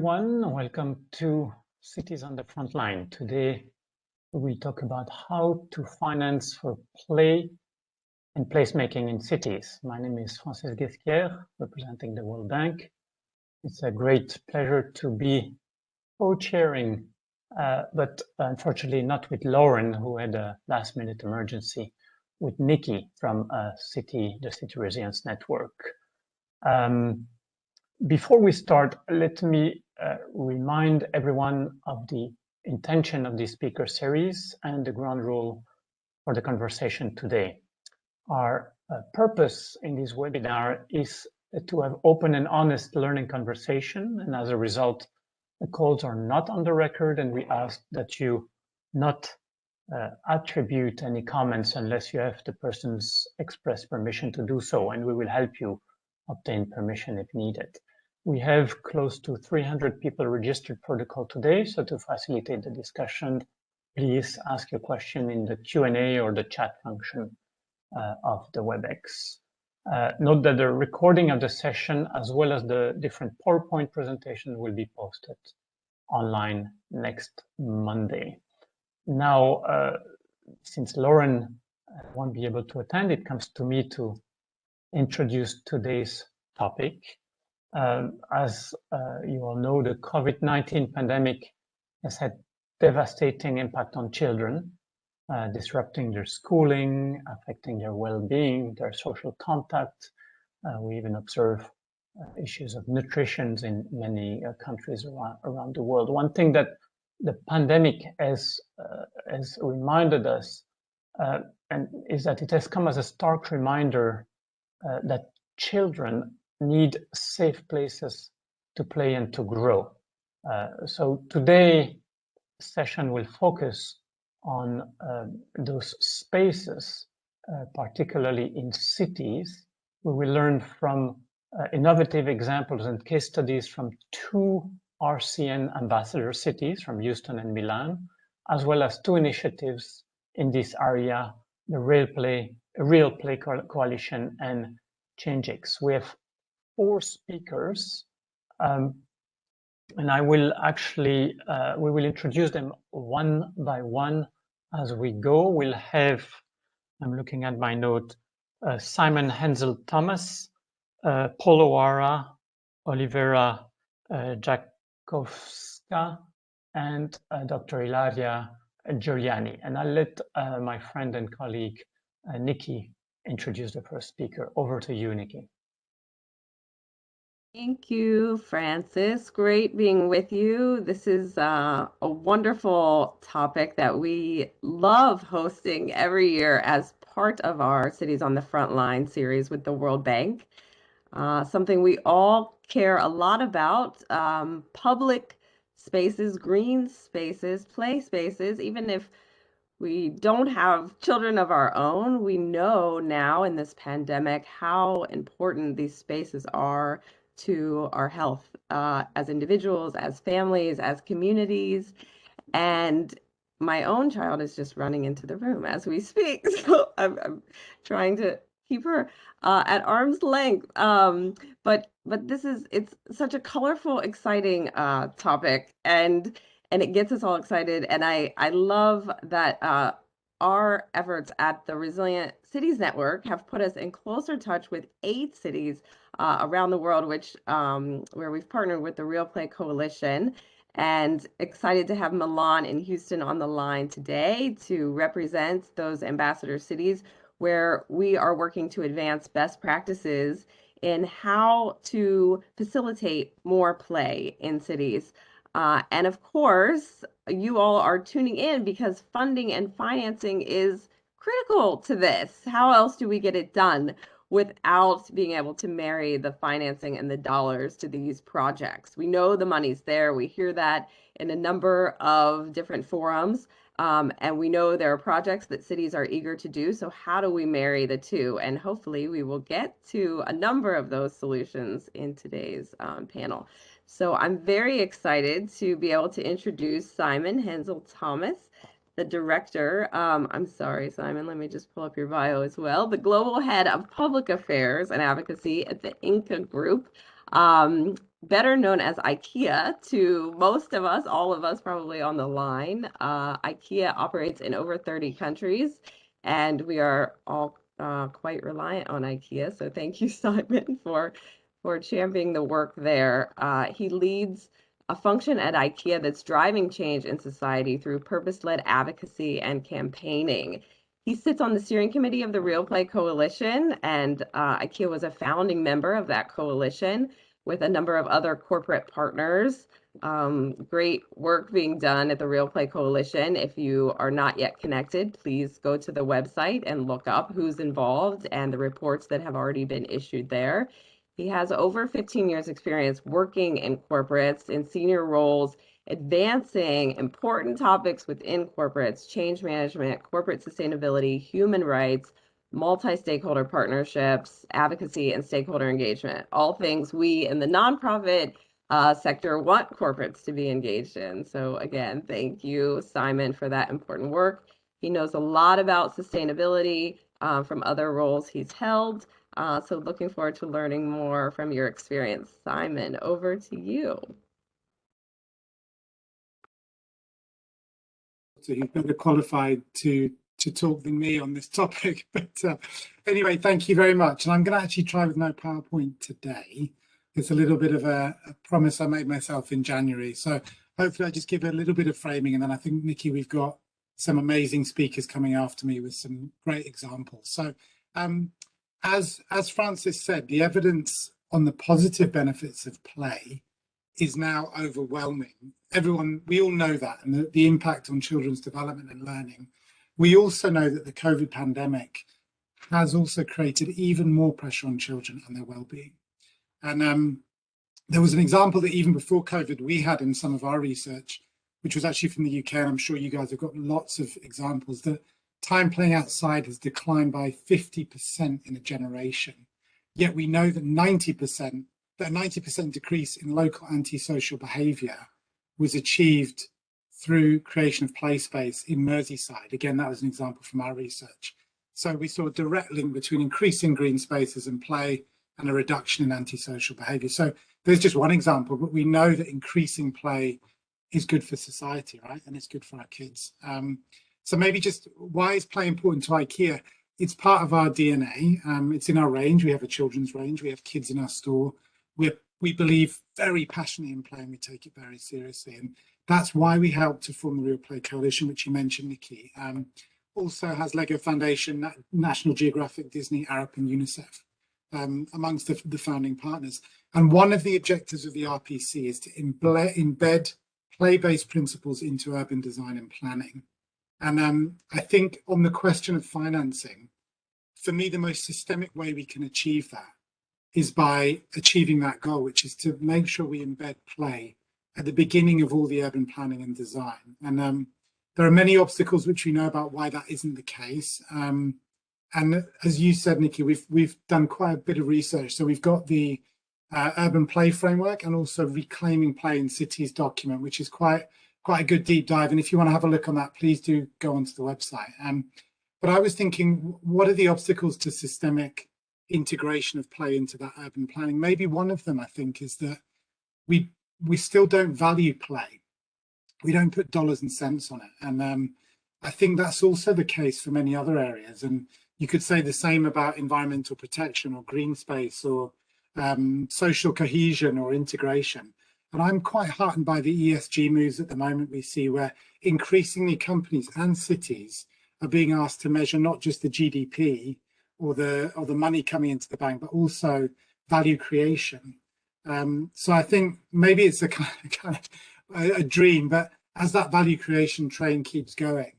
everyone. Welcome to Cities on the Frontline. Today, we talk about how to finance for play and placemaking in cities. My name is Francis Guesquière, representing the World Bank. It's a great pleasure to be co-chairing, but unfortunately not with Lauren, who had a last-minute emergency, with Nikki from the City Resilience Network. Before we start, let me remind everyone of the intention of this speaker series and the ground rule for the conversation today. Our purpose in this webinar is to have open and honest learning conversation, and as a result, the calls are not on the record, and we ask that you not attribute any comments unless you have the person's express permission to do so, and we will help you obtain permission if needed. We have close to 300 people registered for the call today, so to facilitate the discussion, please ask your question in the Q&A or the chat function of the WebEx. Note that the recording of the session, as well as the different PowerPoint presentations, will be posted online next Monday. Now, since Lauren won't be able to attend, it comes to me to introduce today's topic. As you all know, the COVID-19 pandemic has had devastating impact on children, disrupting their schooling, affecting their well-being, their social contact. We even observe issues of nutrition in many countries around the world. One thing that the pandemic has reminded us and is that it has come as a stark reminder that children need safe places to play and to grow. So today, the session will focus on those spaces, particularly in cities. We will learn from innovative examples and case studies from two RCN ambassador cities, from Houston and Milan, as well as two initiatives in this area, the Real Play Coalition and Changex. We have 4 speakers, and I will actually, we will introduce them one by one as we go. We'll have, I'm looking at my note, Simon Hensel Thomas, Paul O'Hara, Olivera Jakowska, and Dr. Ilaria Giuliani. And I'll let my friend and colleague, Nikki, introduce the first speaker. Over to you, Nikki. Thank you, Francis. Great being with you. This is a wonderful topic that we love hosting every year as part of our Cities on the Frontline series with the World Bank. Something we all care a lot about, public spaces, green spaces, play spaces. Even if we don't have children of our own, we know now in this pandemic how important these spaces are to our health as individuals, as families, as communities. And my own child is just running into the room as we speak. So I'm trying to keep her at arm's length. But it's such a colorful, exciting topic, and it gets us all excited. And I love that our efforts at the Resilient Cities Network have put us in closer touch with 8 cities around the world, which where we've partnered with the Real Play Coalition, and excited to have Milan and Houston on the line today to represent those ambassador cities where we are working to advance best practices in how to facilitate more play in cities. And of course, you all are tuning in because funding and financing is critical to this. How else do we get it done without being able to marry the financing and the dollars to these projects? We know the money's there. We hear that in a number of different forums. And we know there are projects that cities are eager to do. So how do we marry the two? And hopefully we will get to a number of those solutions in today's panel. So I'm very excited to be able to introduce Simon Hensel Thomas, the director. I'm sorry, Simon, let me just pull up your bio as well. The global head of public affairs and advocacy at the Inca Group. better known as Ikea to most of us, all of us probably on the line. Ikea operates in over 30 countries, and we are all quite reliant on Ikea. So thank you, Simon, for championing the work there. He leads a function at Ikea that's driving change in society through purpose-led advocacy and campaigning. He sits on the steering committee of the Real Play Coalition, and Ikea was a founding member of that coalition with a number of other corporate partners. Great work being done at the Real Play Coalition. If you are not yet connected, please go to the website and look up who's involved and the reports that have already been issued there. He has over 15 years experience working in corporates in senior roles, advancing important topics within corporates, change management, corporate sustainability, human rights, multi-stakeholder partnerships, advocacy, and stakeholder engagement, all things we in the nonprofit sector want corporates to be engaged in. So again, thank you, Simon, for that important work. He knows a lot about sustainability from other roles he's held. So looking forward to learning more from your experience. Simon, over to you. So he's better qualified to talk than me on this topic. But anyway, thank you very much. And I'm going to actually try with no PowerPoint today. It's a little bit of a promise I made myself in January. So hopefully I just give a little bit of framing. And then I think, Nikki, we've got some amazing speakers coming after me with some great examples. So as Francis said, the evidence on the positive benefits of play is now overwhelming. We all know that, and the impact on children's development and learning. We also know that the COVID pandemic has also created even more pressure on children and their well-being. And there was an example that even before COVID we had in some of our research, which was actually from the UK, and I'm sure you guys have got lots of examples, that time playing outside has declined by 50% in a generation. Yet we know that 90% decrease in local antisocial behaviour was achieved through creation of play space in Merseyside. Again, that was an example from our research. So we saw a direct link between increasing green spaces and play and a reduction in antisocial behaviour. So there's just one example, but we know that increasing play is good for society, right? And it's good for our kids. So maybe just, why is play important to IKEA? It's part of our DNA. It's in our range. We have a children's range. We have kids in our store. We believe very passionately in play, and we take it very seriously. And that's why we helped to form the Real Play Coalition, which you mentioned, Nikki. Also has Lego Foundation, National Geographic, Disney, Arup, and UNICEF amongst the founding partners. And one of the objectives of the RPC is to embed play-based principles into urban design and planning. And I think on the question of financing, for me, the most systemic way we can achieve that is by achieving that goal, which is to make sure we embed play at the beginning of all the urban planning and design. And there are many obstacles which we know about why that isn't the case. And as you said, Nikki, we've done quite a bit of research. So we've got the urban play framework and also Reclaiming Play in Cities document, which is quite a good deep dive. And if you want to have a look on that, please do go onto the website. But I was thinking, what are the obstacles to systemic integration of play into that urban planning? Maybe one of them, I think, is that we still don't value play. We don't put dollars and cents on it. And I think that's also the case for many other areas. And you could say the same about environmental protection or green space or social cohesion or integration. And I'm quite heartened by the ESG moves at the moment we see, where increasingly companies and cities are being asked to measure not just the GDP or the money coming into the bank, but also value creation. So I think maybe it's a kind of a dream, but as that value creation train keeps going,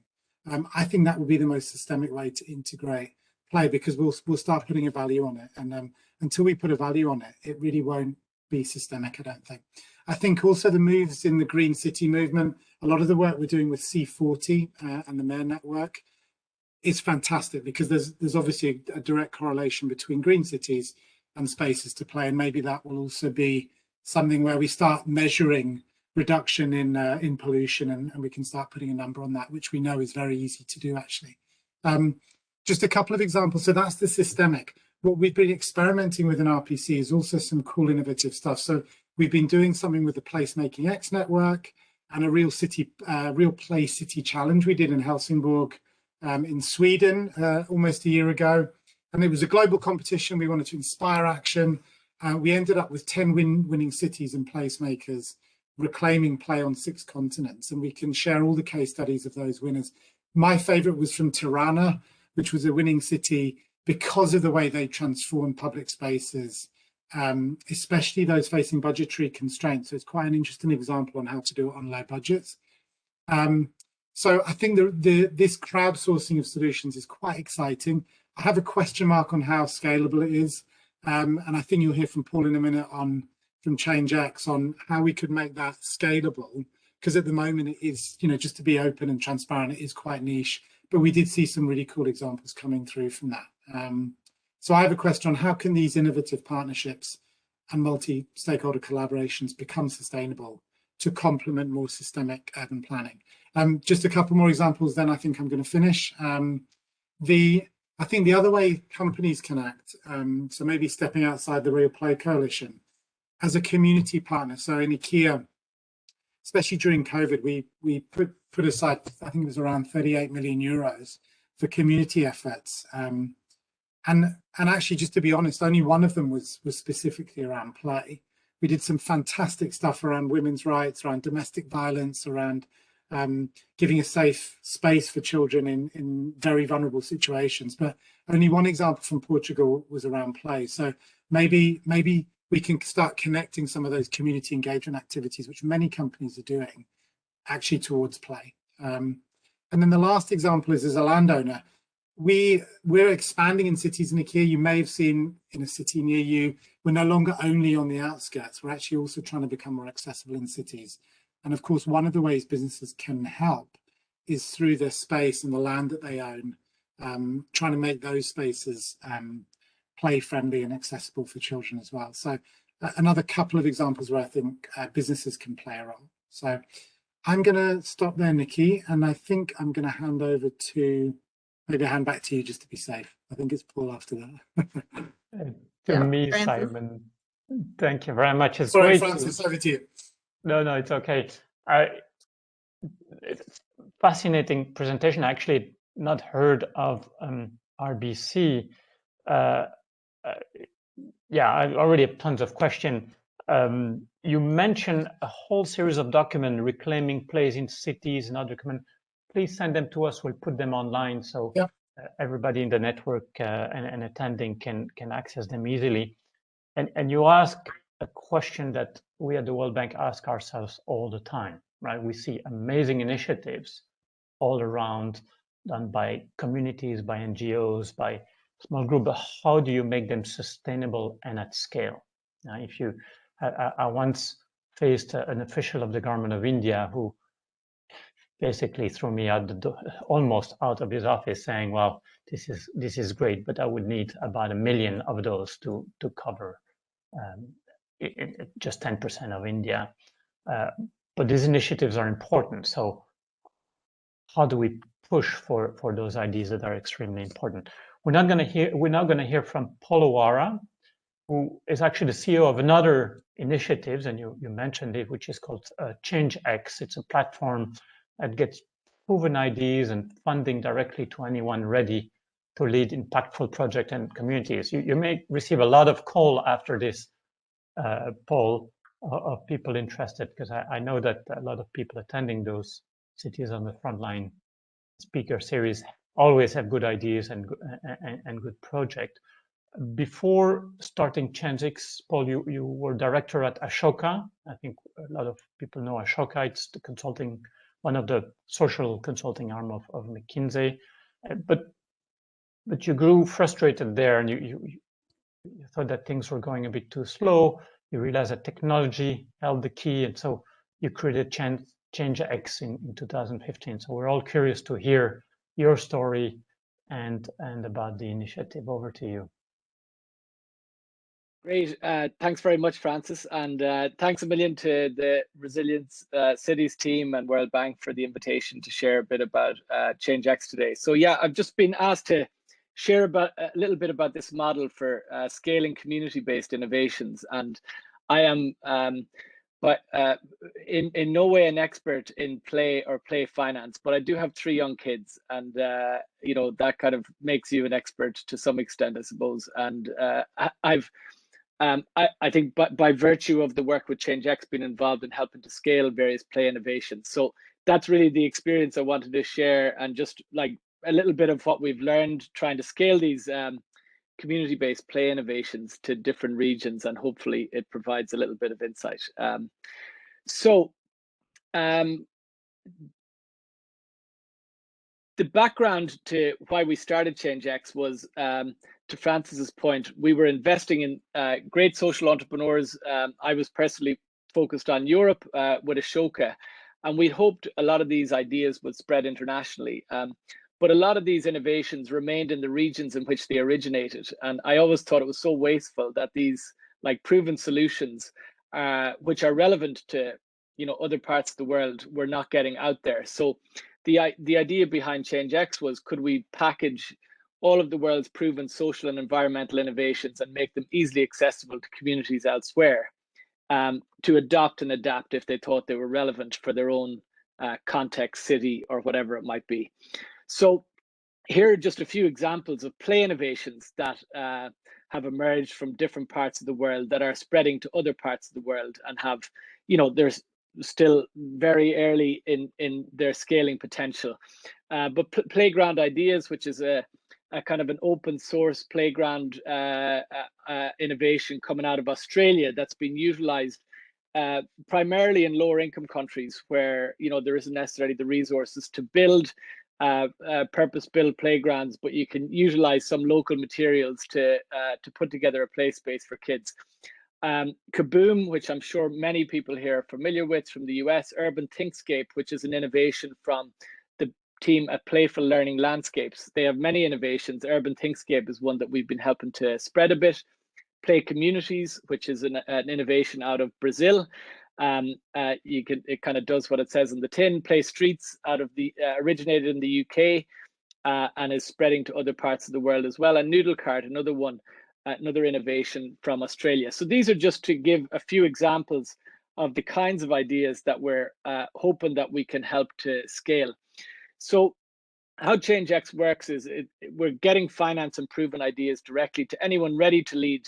I think that will be the most systemic way to integrate play, because we'll start putting a value on it. And until we put a value on it, it really won't be systemic, I don't think. I think also the moves in the Green City movement, a lot of the work we're doing with C40 and the Mayor Network is fantastic, because there's obviously a direct correlation between green cities and spaces to play. And maybe that will also be something where we start measuring reduction in pollution, and we can start putting a number on that, which we know is very easy to do, actually. Just a couple of examples. So that's the systemic. What we've been experimenting with in RPC is also some cool innovative stuff. So We've been doing something with the Placemaking X network and a real play city challenge we did in Helsingborg in Sweden almost a year ago. And it was a global competition. We wanted to inspire action. We ended up with 10 winning cities and placemakers reclaiming play on 6 continents. And we can share all the case studies of those winners. My favorite was from Tirana, which was a winning city because of the way they transformed public spaces, especially those facing budgetary constraints. So it's quite an interesting example on how to do it on low budgets. So I think this crowdsourcing of solutions is quite exciting. I have a question mark on how scalable it is. And I think you'll hear from Paul in a minute from Changex on how we could make that scalable. Because at the moment it is, just to be open and transparent, it is quite niche. But we did see some really cool examples coming through from that. So I have a question on how can these innovative partnerships and multi-stakeholder collaborations become sustainable to complement more systemic urban planning? Just a couple more examples, then I think I'm going to finish. I think the other way companies can act, so maybe stepping outside the Real Play Coalition, as a community partner. So in Ikea, especially during COVID, we put aside, I think it was around 38 million euros for community efforts. And actually, just to be honest, only one of them was specifically around play. We did some fantastic stuff around women's rights, around domestic violence, around giving a safe space for children in very vulnerable situations. But only one example from Portugal was around play. So maybe we can start connecting some of those community engagement activities, which many companies are doing, actually towards play. And then the last example is, as a landowner, we're expanding in cities in Ikea. You may have seen in a city near you, we're no longer only on the outskirts. We're actually also trying to become more accessible in cities. And of course, one of the ways businesses can help is through their space and the land that they own, trying to make those spaces play friendly and accessible for children as well. So another couple of examples where I think businesses can play a role. So I'm going to stop there, Nikki, and I think I'm going to hand over to, maybe hand back to you just to be safe. I think it's Paul after that. To me, Francis. Simon, thank you very much. It's Sorry, great. Francis, over to you. No, it's okay. It's fascinating presentation. I actually not heard of RBC. Yeah, I already have tons of questions. You mentioned a whole series of documents reclaiming plays in cities and other documents. Please send them to us. We'll put them online so everybody in the network and attending can access them easily. And you ask a question that we at the World Bank ask ourselves all the time, right? We see amazing initiatives all around done by communities, by NGOs, by small groups, but how do you make them sustainable and at scale? Now, if you, I once faced an official of the government of India who basically threw me out the door, almost out of his office, saying, "Well, this is great, but I would need about 1 million of those to cover just 10% of India." But these initiatives are important. So how do we push for those ideas that are extremely important? We're now going to hear from Paul O'Hara, who is actually the CEO of another initiative, and you mentioned it, which is called Changex. It's a platform that gets proven ideas and funding directly to anyone ready to lead impactful projects and communities. You may receive a lot of call after this, Paul, of people interested, because I know that a lot of people attending those cities on the Frontline Speaker Series always have good ideas and good project. Before starting Changex, Paul, you were director at Ashoka. I think a lot of people know Ashoka. It's the consulting, one of the social consulting arm of McKinsey. But you grew frustrated there, and you thought that things were going a bit too slow. You realized that technology held the key, and so you created Changex in 2015. So we're all curious to hear your story and about the initiative. Over to you. Great. Thanks very much, Francis. And thanks a million to the Resilience Cities team and World Bank for the invitation to share a bit about Changex today. So yeah, I've just been asked to share a little bit about this model for scaling community-based innovations. And I am, but in no way an expert in play or play finance, but I do have 3 young kids, and you know, that kind of makes you an expert to some extent, I suppose. And I think by virtue of the work with Changex, been involved in helping to scale various play innovations. So that's really the experience I wanted to share, and just like a little bit of what we've learned trying to scale these community-based play innovations to different regions, and hopefully it provides a little bit of insight. The background to why we started Changex was, to Francis's point, we were investing in great social entrepreneurs. I was personally focused on Europe with Ashoka, and we'd hoped a lot of these ideas would spread internationally. But a lot of these innovations remained in the regions in which they originated. And I always thought it was so wasteful that these like proven solutions, which are relevant to, you know, other parts of the world, were not getting out there. So the idea behind Changex was, could we package all of the world's proven social and environmental innovations and make them easily accessible to communities elsewhere, to adopt and adapt if they thought they were relevant for their own context, city, or whatever it might be. So here are just a few examples of play innovations that have emerged from different parts of the world that are spreading to other parts of the world, and have, you know, there's still very early in their scaling potential. But Playground Ideas, which is a kind of an open source playground innovation coming out of Australia, that's been utilized primarily in lower income countries, where, you know, there isn't necessarily the resources to build purpose-built playgrounds, but you can utilize some local materials to put together a play space for kids. Kaboom, which I'm sure many people here are familiar with from the US. Urban Thinkscape, which is an innovation from the team at Playful Learning Landscapes. They have many innovations. Urban Thinkscape is one that we've been helping to spread a bit. Play Communities, which is an innovation out of Brazil. It kind of does what it says in the tin. Play Streets, out of the originated in the UK and is spreading to other parts of the world as well. And Noodle Cart, another one, another innovation from Australia. So these are just to give a few examples of the kinds of ideas that we're hoping that we can help to scale. So how Changex works is we're getting finance and proven ideas directly to anyone ready to lead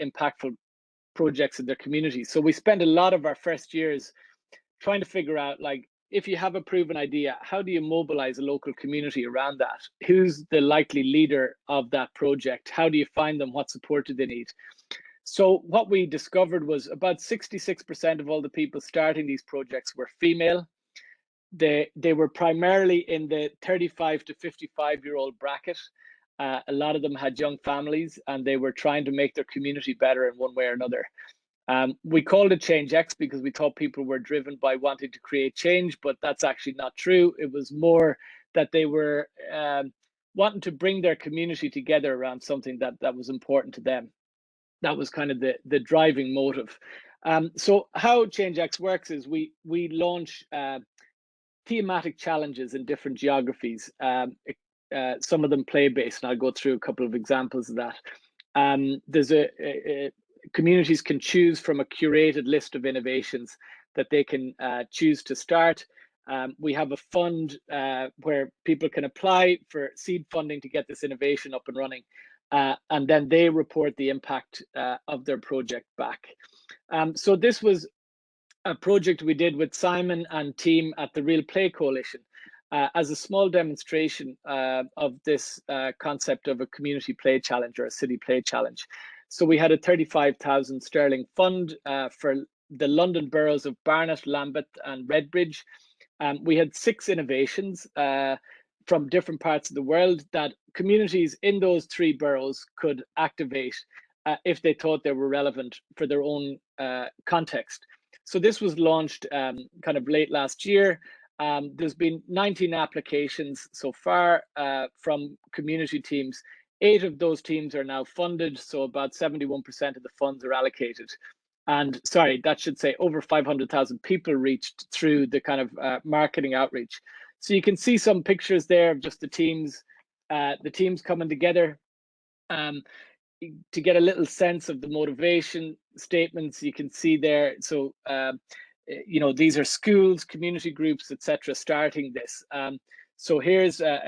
impactful projects in their community. So we spend a lot of our first years trying to figure out, like, if you have a proven idea, how do you mobilize a local community around that? Who's the likely leader of that project? How do you find them? What support do they need? So what we discovered was about 66% of all the people starting these projects were female. They were primarily in the 35 to 55-year-old bracket. A lot of them had young families, and they were trying to make their community better in one way or another. We called it Changex because we thought people were driven by wanting to create change, but that's actually not true. It was more that they were wanting to bring their community together around something that was important to them. That was kind of the driving motive. So how Changex works is we launch thematic challenges in different geographies. Some of them play-based, and I'll go through a couple of examples of that. There's communities can choose from a curated list of innovations that they can choose to start. We have a fund where people can apply for seed funding to get this innovation up and running, and then they report the impact of their project back. So this was a project we did with Simon and team at the Real Play Coalition as a small demonstration of this concept of a community play challenge or a city play challenge. So we had a 35,000 sterling fund for the London boroughs of Barnet, Lambeth and Redbridge. We had 6 innovations from different parts of the world that communities in those 3 boroughs could activate if they thought they were relevant for their own context. So this was launched kind of late last year. There's been 19 applications so far from community teams. 8 of those teams are now funded, so about 71% of the funds are allocated. And sorry, that should say over 500,000 people reached through the kind of marketing outreach. So you can see some pictures there of just the teams coming together. to get a little sense of the motivation statements, you can see there. So, these are schools, community groups, etc., starting this. So here's a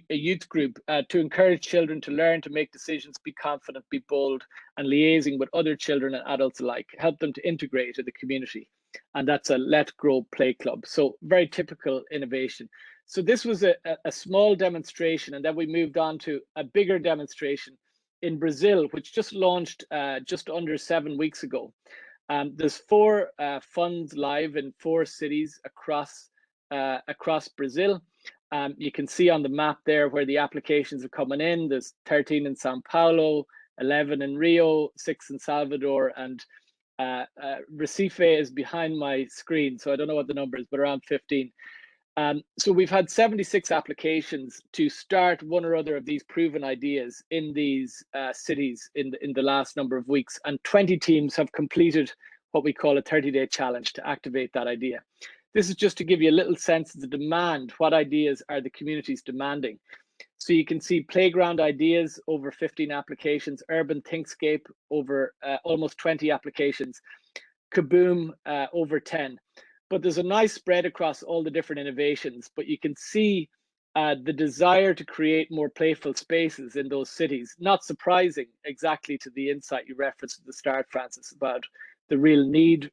youth group to encourage children to learn to make decisions, be confident, be bold, and liaising with other children and adults alike, help them to integrate in the community. And that's a Let Grow Play Club. So very typical innovation. So this was a small demonstration, and then we moved on to a bigger demonstration in Brazil, which just launched just under 7 weeks ago. There's 4 funds live in 4 cities across Brazil. You can see on the map there where the applications are coming in. There's 13 in Sao Paulo, 11 in Rio, 6 in Salvador, and Recife is behind my screen, so I don't know what the number is, but around 15. So we've had 76 applications to start one or other of these proven ideas in these cities in the last number of weeks, and 20 teams have completed what we call a 30-day challenge to activate that idea. This is just to give you a little sense of the demand. What ideas are the communities demanding? So you can see playground ideas, over 15 applications, urban thinkscape, over almost 20 applications, kaboom, over 10. But there's a nice spread across all the different innovations, but you can see the desire to create more playful spaces in those cities. Not surprising, exactly to the insight you referenced at the start, Francis, about the real need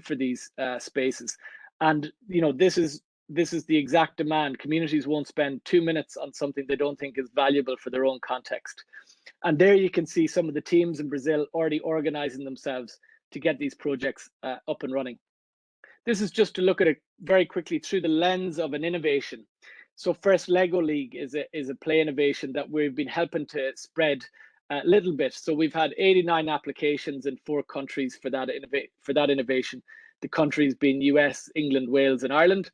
for these spaces. And this is the exact demand. Communities won't spend 2 minutes on something they don't think is valuable for their own context. And there you can see some of the teams in Brazil already organizing themselves to get these projects up and running. This is just to look at it very quickly through the lens of an innovation. So first, Lego League is a play innovation that we've been helping to spread a little bit. So we've had 89 applications in 4 countries for that innovation. The countries being US, England, Wales, and Ireland.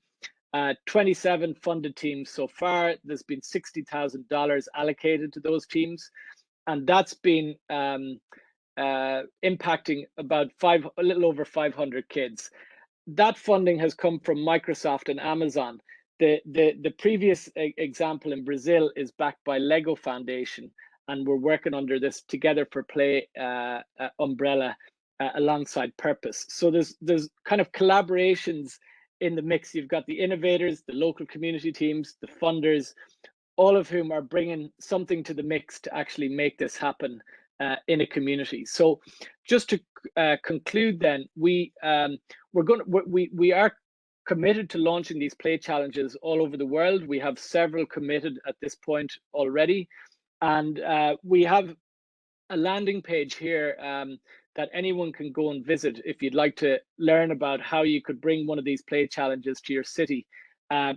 27 funded teams so far. There's been $60,000 allocated to those teams, and that's been impacting about a little over 500 kids. That funding has come from Microsoft and Amazon. The previous example in Brazil is backed by Lego Foundation, and we're working under this Together for Play umbrella alongside Purpose. So there's kind of collaborations in the mix. You've got the innovators, the local community teams, the funders, all of whom are bringing something to the mix to actually make this happen in a community. So just to conclude then, we are committed to launching these play challenges all over the world. We have several committed at this point already. And we have a landing page here that anyone can go and visit if you'd like to learn about how you could bring one of these play challenges to your city.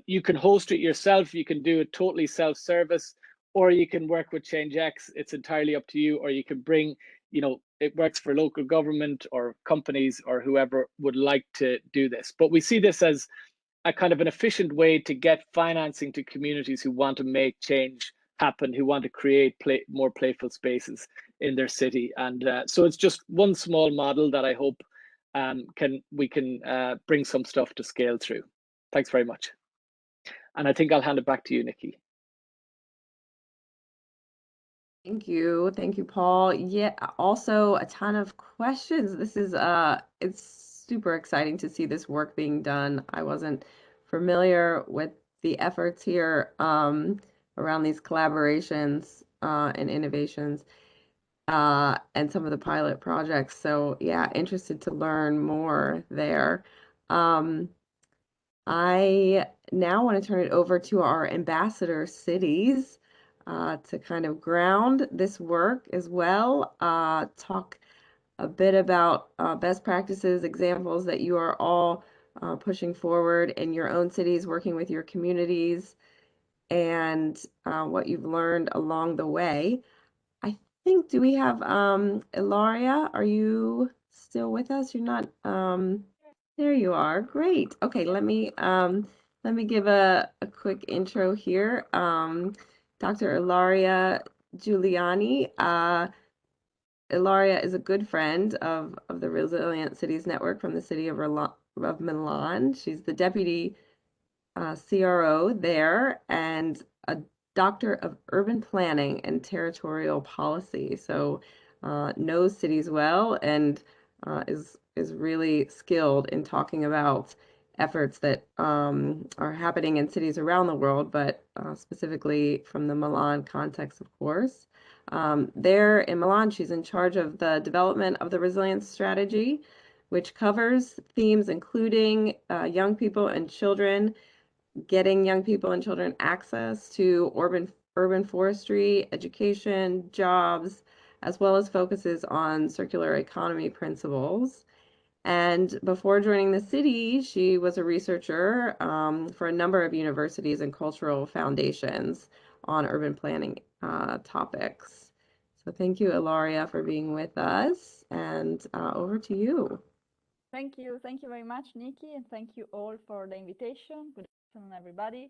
You can host it yourself, you can do it totally self-service, or you can work with Changex. It's entirely up to you. Or you can bring, it works for local government or companies or whoever would like to do this. But we see this as a kind of an efficient way to get financing to communities who want to make change happen, who want to create more playful spaces in their city. And so it's just one small model that I hope we can bring some stuff to scale through. Thanks very much. And I think I'll hand it back to you, Nikki. Thank you, Paul. Yeah, also a ton of questions. This is it's super exciting to see this work being done. I wasn't familiar with the efforts here around these collaborations and innovations and some of the pilot projects. So yeah, interested to learn more there. I now want to turn it over to our ambassador cities to kind of ground this work as well, talk a bit about best practices, examples that you are all pushing forward in your own cities, working with your communities, and what you've learned along the way. I think, do we have Ilaria? Are you still with us? You're not, there you are. Great. Okay, let me give a quick intro here. Dr. Ilaria Giuliani. Ilaria is a good friend of the Resilient Cities Network from the city of Milan. She's the deputy CRO there and a Doctor of Urban Planning and Territorial Policy. So knows cities well and is really skilled in talking about efforts that are happening in cities around the world, but specifically from the Milan context, of course. There in Milan, she's in charge of the development of the resilience strategy, which covers themes including young people and children, getting young people and children access to urban forestry, education, jobs, as well as focuses on circular economy principles. And before joining the city, she was a researcher for a number of universities and cultural foundations on urban planning topics. So thank you, Ilaria, for being with us, and over to you. Thank you very much, Nikki, and thank you all for the invitation. Good afternoon, everybody.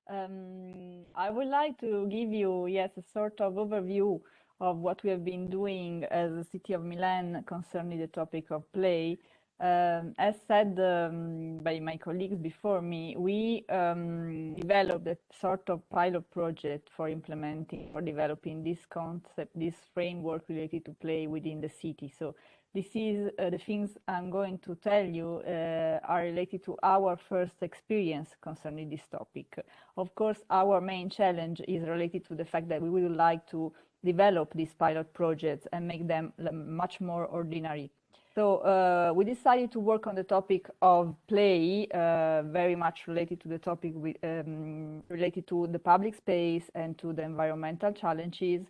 I would like to give you, a sort of overview of what we have been doing as the City of Milan concerning the topic of play. As said by my colleagues before me, we developed a sort of pilot project for implementing or developing this concept, this framework related to play within the city. So this is the things I'm going to tell you are related to our first experience concerning this topic. Of course, our main challenge is related to the fact that we would like to develop these pilot projects and make them much more ordinary. So we decided to work on the topic of play, very much related to the topic related to the public space and to the environmental challenges,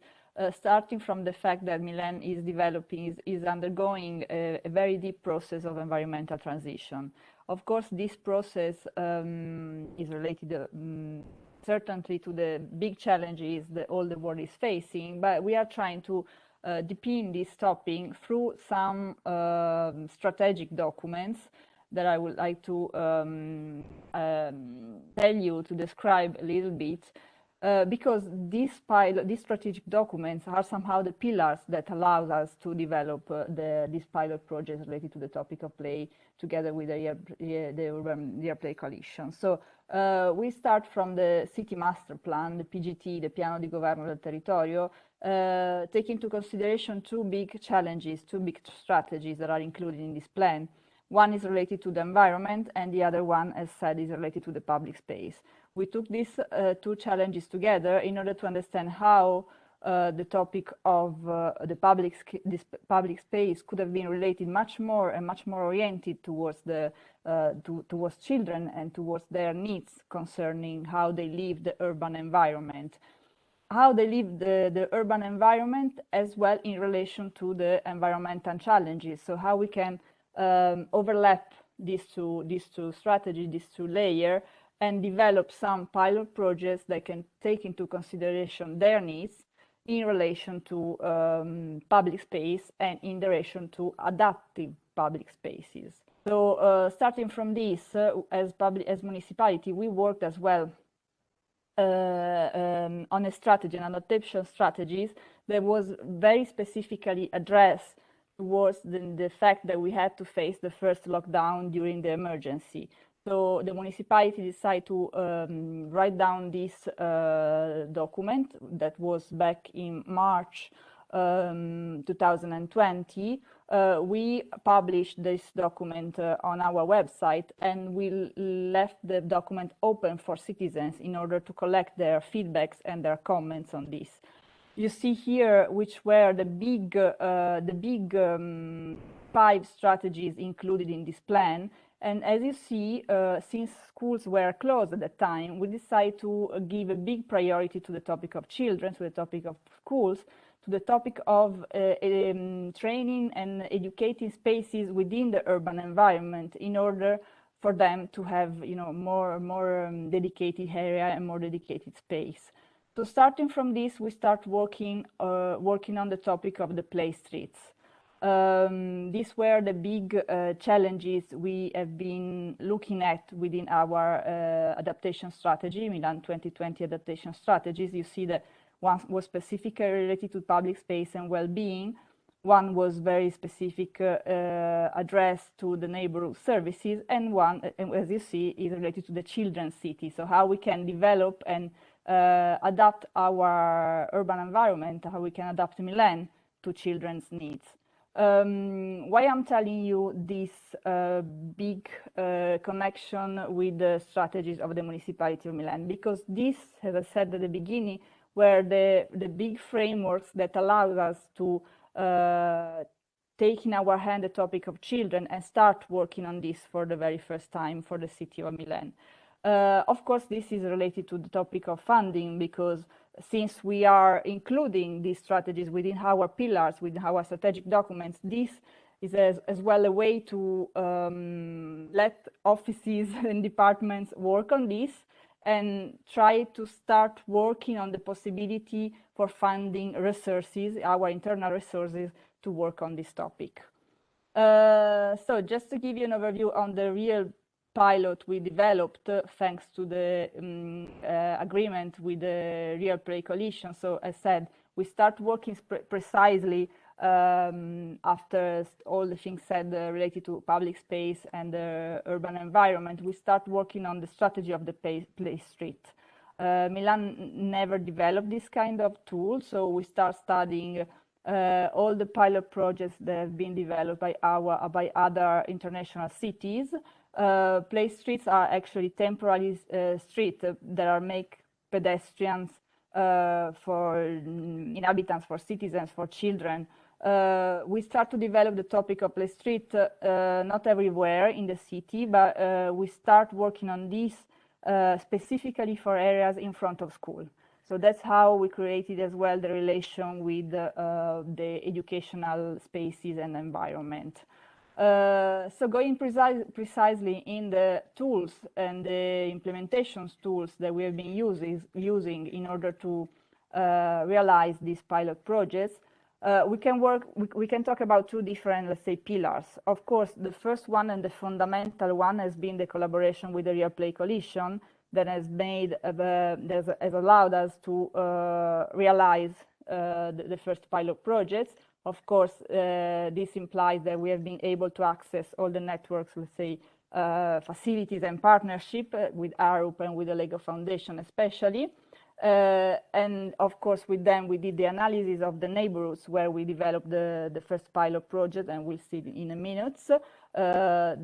starting from the fact that Milan is undergoing a very deep process of environmental transition. Of course, this process is related certainly to the big challenges that all the world is facing, but we are trying to deepen this topic through some strategic documents that I would like to tell you, to describe a little bit, because these strategic documents are somehow the pillars that allows us to develop these pilot projects related to the topic of play together with the Urban Year Play Coalition. So we start from the City Master Plan, the PGT, the Piano di Governo del Territorio, taking into consideration two big challenges, two big strategies that are included in this plan. One is related to the environment, and the other one, as said, is related to the public space. We took these two challenges together in order to understand how the topic of the public space could have been related much more oriented towards towards children and towards their needs concerning how they live the urban environment. How they live the urban environment as well in relation to the environmental challenges. So how we can overlap these two strategies, these two layers, and develop some pilot projects that can take into consideration their needs in relation to public space and in relation to adaptive public spaces. So starting from this, as municipality, we worked as well on a strategy, an adaptation strategies that was very specifically addressed towards the fact that we had to face the first lockdown during the emergency. So the municipality decided to write down this document that was back in March 2020. We published this document on our website, and we left the document open for citizens in order to collect their feedbacks and their comments on this. You see here which were the big 5 strategies included in this plan. And as you see, since schools were closed at the time, we decided to give a big priority to the topic of children, to the topic of schools, to the topic of training and educating spaces within the urban environment in order for them to have, more dedicated area and more dedicated space. So starting from this, we start working on the topic of the play streets. These were the big challenges we have been looking at within our adaptation strategy, Milan 2020 adaptation strategies. You see that one was specifically related to public space and well-being. One was very specific, addressed to the neighborhood services, and one, as you see, is related to the children's city. So how we can develop and adapt our urban environment, how we can adapt Milan to children's needs. Why I'm telling you this big connection with the strategies of the municipality of Milan? Because this, as I said at the beginning, were the big frameworks that allows us to take in our hand the topic of children and start working on this for the very first time for the city of Milan. Of course, this is related to the topic of funding, because since we are including these strategies within our pillars, within our strategic documents, this is as well a way to let offices and departments work on this and try to start working on the possibility for funding resources, our internal resources, to work on this topic. So just to give you an overview on the real pilot we developed thanks to the agreement with the Real Play Coalition. So as said, we start working precisely after all the things said related to public space and the urban environment. We start working on the strategy of the play street. Milan never developed this kind of tool, so we start studying all the pilot projects that have been developed by other international cities. Play streets are actually temporary streets that are make pedestrians for inhabitants, for citizens, for children. We start to develop the topic of play street not everywhere in the city, but we start working on this specifically for areas in front of school. So that's how we created as well the relation with the educational spaces and environment. So going precisely in the tools and the implementations tools that we have been using in order to realize these pilot projects, we can talk about two different, let's say, pillars. Of course, the first one and the fundamental one has been the collaboration with the Real Play Coalition that has made has allowed us to realize the first pilot projects. Of course, this implies that we have been able to access all the networks, let's say, facilities and partnership with ARUP and with the Lego Foundation especially. And of course, with them, we did the analysis of the neighborhoods where we developed the first pilot project, and we'll see in a minute.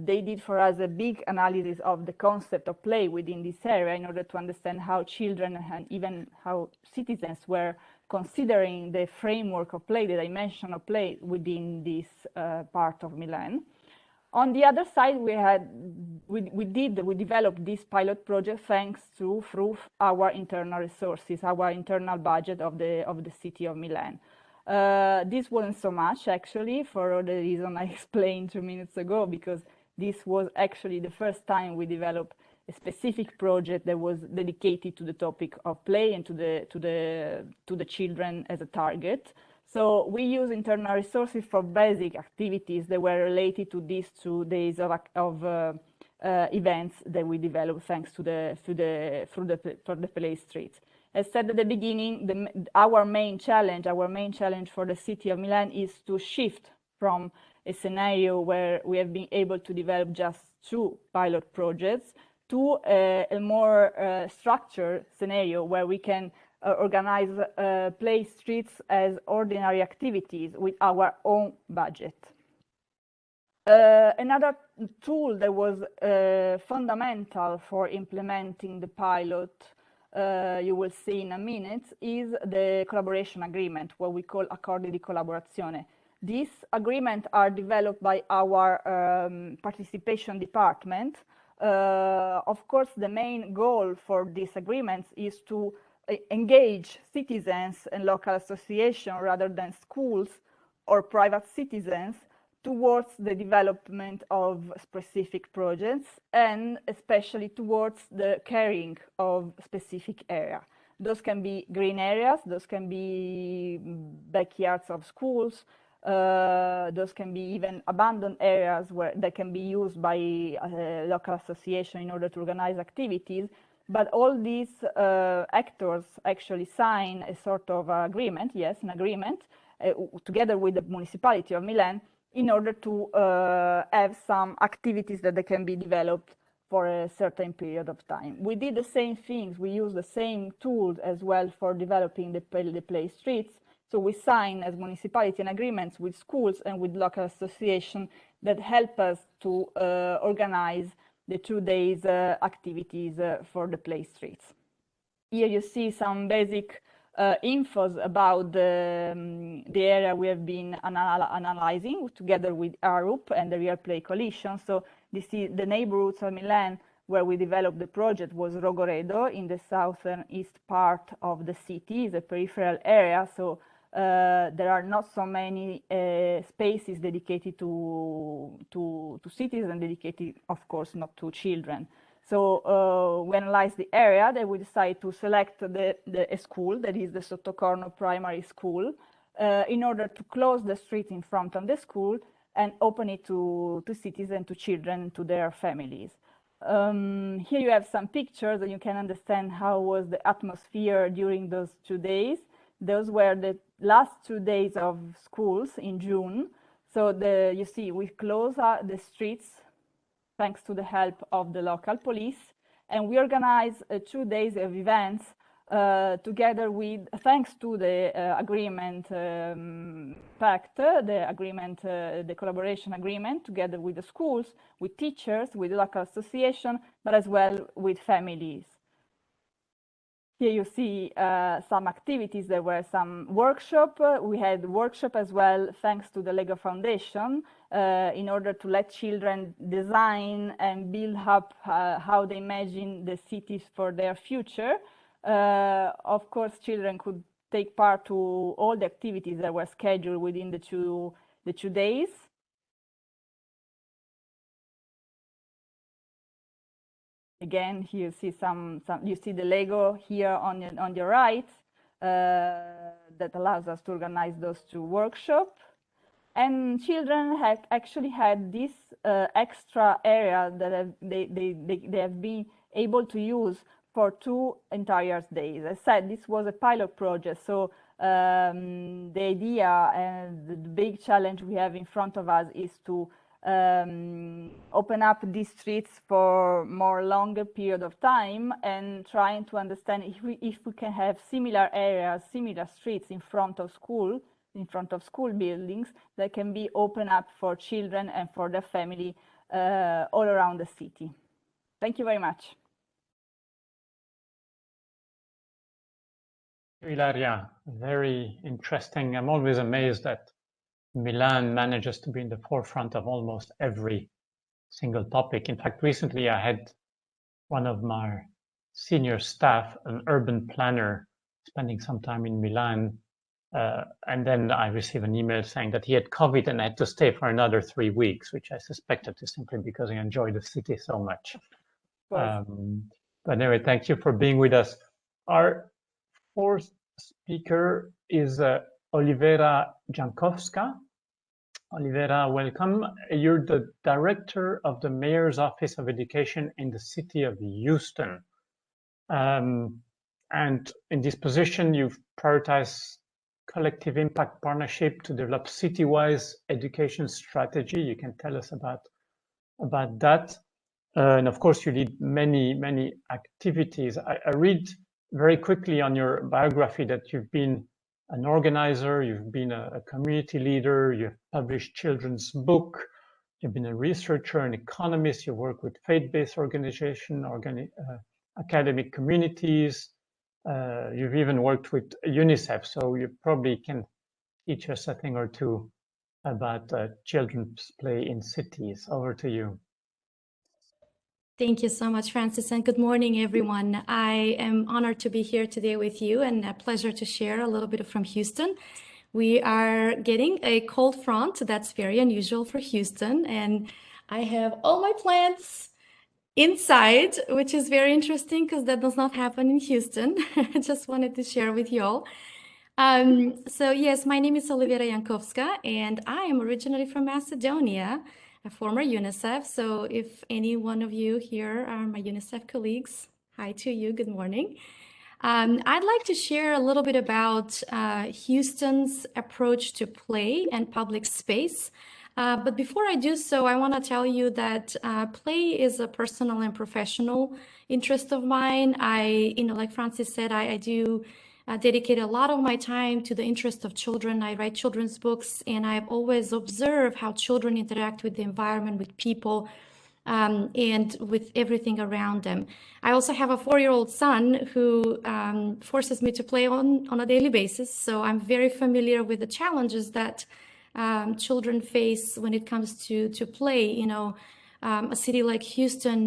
They did for us a big analysis of the concept of play within this area in order to understand how children and even how citizens were considering the framework of play, the dimension of play within this part of Milan. On the other side, we developed this pilot project thanks to through our internal resources, our internal budget of the city of Milan. This wasn't so much actually for the reason I explained 2 minutes ago, because this was actually the first time we developed a specific project that was dedicated to the topic of play and to the children as a target. So we use internal resources for basic activities that were related to these 2 days of events that we developed thanks to the play streets. As said at the beginning, our main challenge for the city of Milan is to shift from a scenario where we have been able to develop just 2 pilot projects to a more structured scenario where we can organize play streets as ordinary activities with our own budget. Another tool that was fundamental for implementing the pilot, you will see in a minute, is the collaboration agreement, what we call accordi di collaborazione. These agreements are developed by our participation department. Of course, the main goal for these agreements is to engage citizens and local associations rather than schools or private citizens towards the development of specific projects, and especially towards the caring of specific area. Those can be green areas, those can be backyards of schools, those can be even abandoned areas that can be used by local association in order to organize activities. But all these actors actually sign a sort of agreement, yes, an agreement, together with the municipality of Milan, in order to have some activities that they can be developed for a certain period of time. We did the same things. We used the same tools as well for developing the play streets. So we sign as municipality an agreements with schools and with local associations that help us to organize the 2 days activities for the play streets. Here you see some basic infos about the area we have been analyzing together with ARUP and the Real Play Coalition. So this is the neighborhoods of Milan where we developed the project was Rogoredo in the southern east part of the city. It's a peripheral area, so there are not so many spaces dedicated to cities and dedicated, of course, not to children. So we analyzed the area, then we decided to select a school, that is the Sottocorno Primary School, in order to close the street in front of the school and open it to cities and to children, to their families. Here you have some pictures and you can understand how was the atmosphere during those 2 days. Those were the last 2 days of schools in June. So you see, we close the streets thanks to the help of the local police, and we organize 2 days of events together with, thanks to the agreement pact, the collaboration agreement, together with the schools, with teachers, with local association, but as well with families. Here you see some activities. There were some workshops. We had workshop as well, thanks to the Lego Foundation, in order to let children design and build up how they imagine the cities for their future. Of course, children could take part to all the activities that were scheduled within the two days. Again, here you see you see the Lego here on your right that allows us to organize those 2 workshops. And children have actually had this extra area that they have been able to use for 2 entire days. As I said, this was a pilot project, so the idea and the big challenge we have in front of us is to open up these streets for more longer period of time and trying to understand if we can have similar areas, similar streets in front of school buildings that can be opened up for children and for their family all around the city. Thank you very much. Ilaria, very interesting. I'm always amazed that Milan manages to be in the forefront of almost every single topic. In fact, recently I had one of my senior staff, an urban planner, spending some time in Milan. And then I received an email saying that he had COVID and had to stay for another 3 weeks, which I suspected is simply because he enjoyed the city so much. But anyway, thank you for being with us. Our 4th speaker is Olivera Jankowska. Olivera, welcome. You're the director of the Mayor's Office of Education in the city of Houston. And in this position, you've prioritized collective impact partnership to develop city-wise education strategy. You can tell us about that. And of course, you lead many activities. I read very quickly on your biography that you've been an organizer, you've been a community leader, you've published children's book, you've been a researcher, an economist, you work with faith-based organizations, academic communities, you've even worked with UNICEF, so you probably can teach us a thing or two about children's play in cities. Over to you. Thank you so much, Francis, and good morning, everyone. I am honored to be here today with you and a pleasure to share a little bit from Houston. We are getting a cold front. That's very unusual for Houston, and I have all my plants inside, which is very interesting because that does not happen in Houston. I just wanted to share with you all. So yes, my name is Olivera Jankowska, and I am originally from Macedonia, a former UNICEF. So if any one of you here are my UNICEF colleagues, hi to you, good morning. I'd like to share a little bit about Houston's approach to play and public space. But before I do so, I want to tell you that play is a personal and professional interest of mine. Like Francis said, I do dedicate a lot of my time to the interest of children. I write children's books, and I've always observed how children interact with the environment, with people, and with everything around them. I also have a 4-year-old son who forces me to play on a daily basis. So I'm very familiar with the challenges that children face when it comes to play. A city like Houston,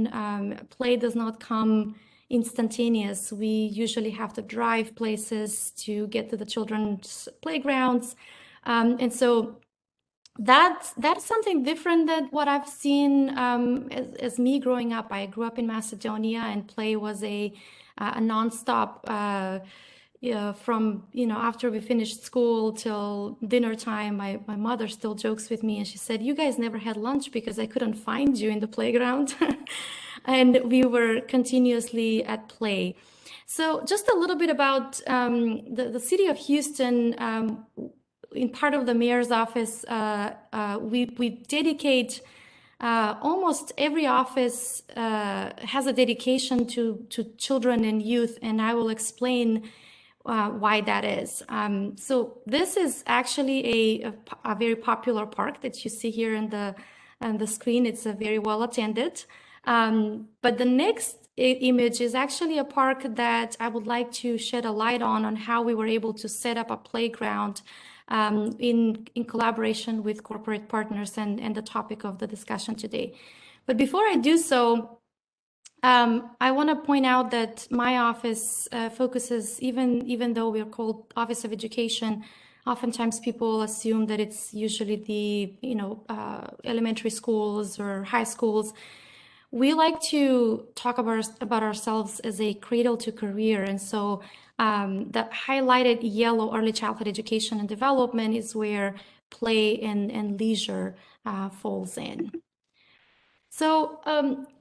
play does not come instantaneous. We usually have to drive places to get to the children's playgrounds. And so that's something different than what I've seen as me growing up. I grew up in Macedonia, and play was a nonstop from after we finished school till dinner time. My mother still jokes with me, and she said, "You guys never had lunch because I couldn't find you in the playground." And we were continuously at play. So just a little bit about the city of Houston. In part of the mayor's office, we dedicate, almost every office has a dedication to children and youth, and I will explain why that is. So this is actually a very popular park that you see here on the screen. It's a very well attended. But the next image is actually a park that I would like to shed a light on how we were able to set up a playground in collaboration with corporate partners and the topic of the discussion today. But before I do so, I want to point out that my office focuses, even though we're called Office of Education, oftentimes people assume that it's usually the elementary schools or high schools. We like to talk about ourselves as a cradle to career, and so the highlighted yellow early childhood education and development is where play and leisure falls in. So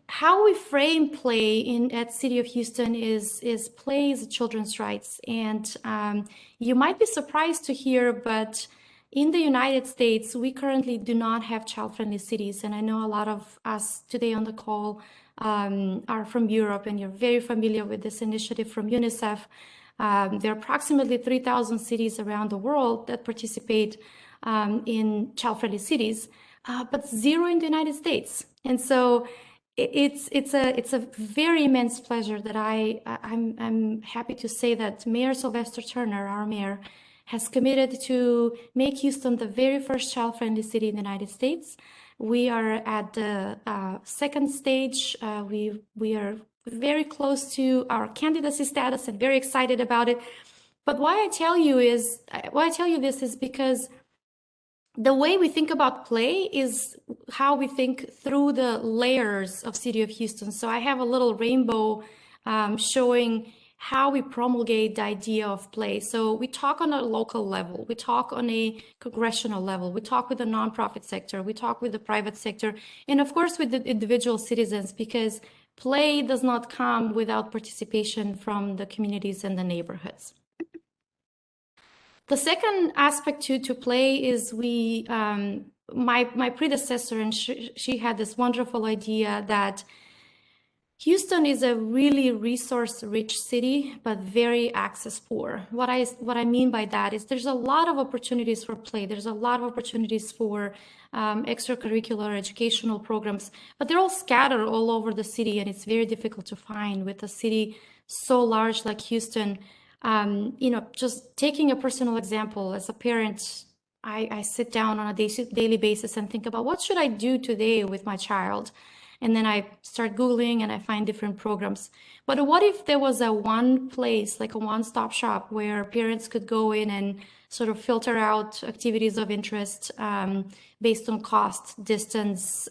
how we frame play at City of Houston is play is children's rights. And you might be surprised to hear, but in the United States, we currently do not have child-friendly cities. And I know a lot of us today on the call are from Europe, and you're very familiar with this initiative from UNICEF. There are approximately 3,000 cities around the world that participate in child-friendly cities, but 0 in the United States. And so it's a very immense pleasure that I'm happy to say that Mayor Sylvester Turner, our mayor, has committed to make Houston the very first child-friendly city in the United States. We are at the second stage. We are very close to our candidacy status and very excited about it. But why I tell you this is because the way we think about play is how we think through the layers of City of Houston. So I have a little rainbow showing how we promulgate the idea of play. So we talk on a local level, we talk on a congressional level, we talk with the nonprofit sector, we talk with the private sector, and of course with the individual citizens, because play does not come without participation from the communities and the neighborhoods. The second aspect to play is my predecessor, and she had this wonderful idea that Houston is a really resource-rich city, but very access-poor. What I mean by that is there's a lot of opportunities for play. There's a lot of opportunities for extracurricular educational programs, but they're all scattered all over the city, and it's very difficult to find with a city so large like Houston. Just taking a personal example, as a parent, I sit down on a daily basis and think about what should I do today with my child? And then I start Googling and I find different programs. But what if there was a one place, like a one-stop shop, where parents could go in and sort of filter out activities of interest based on cost, distance,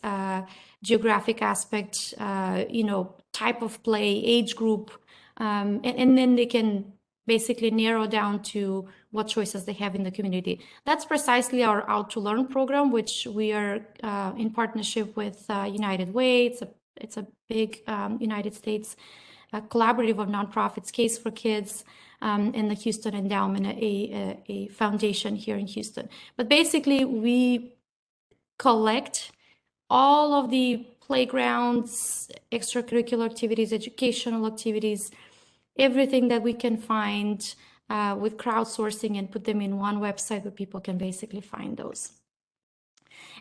geographic aspect, type of play, age group, and then they can basically narrow down to what choices they have in the community. That's precisely our Out to Learn program, which we are in partnership with United Way. It's a big United States collaborative of nonprofits, Case for Kids, and the Houston Endowment, a foundation here in Houston. But basically, we collect all of the playgrounds, extracurricular activities, educational activities, everything that we can find with crowdsourcing, and put them in one website where people can basically find those.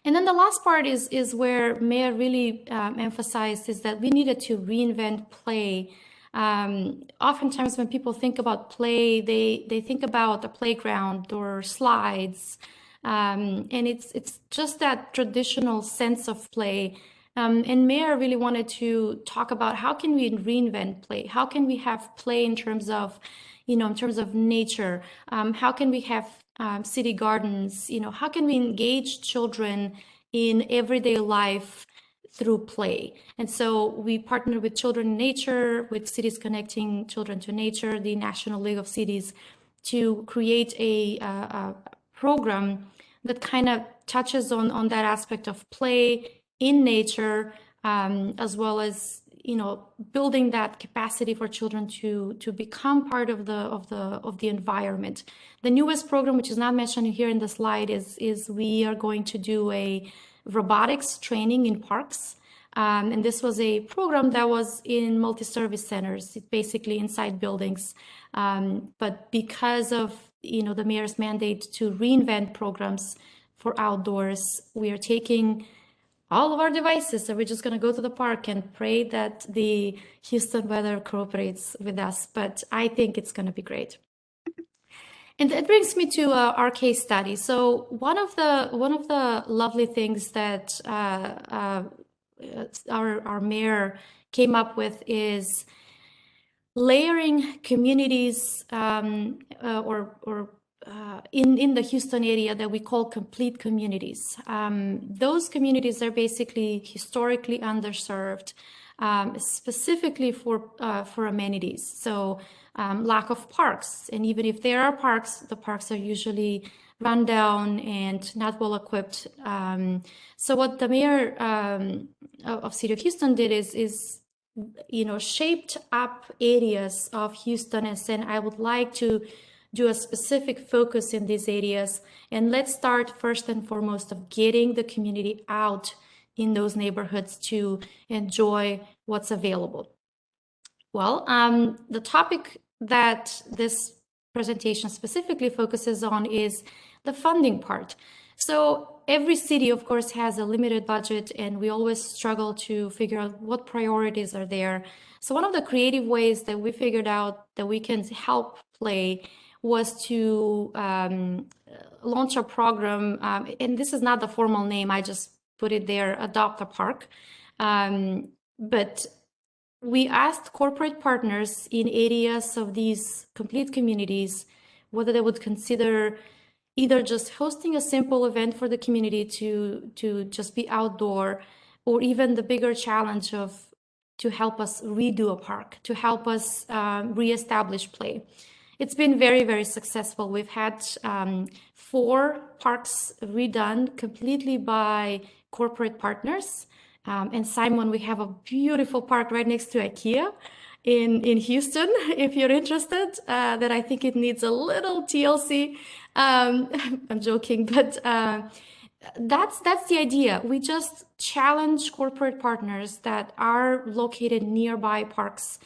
And then the last part is where Maya really emphasized, is that we needed to reinvent play. Oftentimes when people think about play, they think about a playground or slides, and it's just that traditional sense of play. And Maya really wanted to talk about how can we reinvent play? How can we have play in terms of, in terms of nature? How can we have city gardens? How can we engage children in everyday life through play? And so we partnered with Children in Nature, with Cities Connecting Children to Nature, the National League of Cities, to create a program that kind of touches on that aspect of play in nature, as well as building that capacity for children to become part of the environment. The newest program, which is not mentioned here in the slide, is we are going to do a robotics training in parks. And this was a program that was in multi-service centers, basically inside buildings. But because of the mayor's mandate to reinvent programs for outdoors, we are taking all of our devices, so we're just going to go to the park and pray that the Houston weather cooperates with us. But I think it's going to be great. And that brings me to our case study. So one of the lovely things that our mayor came up with is layering communities in the Houston area that we call complete communities. Those communities are basically historically underserved, specifically for amenities. So lack of parks, and even if there are parks, the parks are usually run down and not well equipped. So what the mayor of City of Houston did is shaped up areas of Houston and said, I would like to do a specific focus in these areas. And let's start first and foremost of getting the community out in those neighborhoods to enjoy what's available. Well, the topic that this presentation specifically focuses on is the funding part. So every city, of course, has a limited budget, and we always struggle to figure out what priorities are there. So one of the creative ways that we figured out that we can help play was to launch a program, and this is not the formal name, I just put it there, Adopt a Park. But we asked corporate partners in areas of these complete communities whether they would consider either just hosting a simple event for the community to just be outdoor, or even the bigger challenge of to help us redo a park, to help us reestablish play. It's been very, very successful. We've had 4 parks redone completely by corporate partners. And Simon, we have a beautiful park right next to Ikea in Houston, if you're interested, that I think it needs a little TLC. I'm joking, but that's the idea. We just challenge corporate partners that are located nearby parks,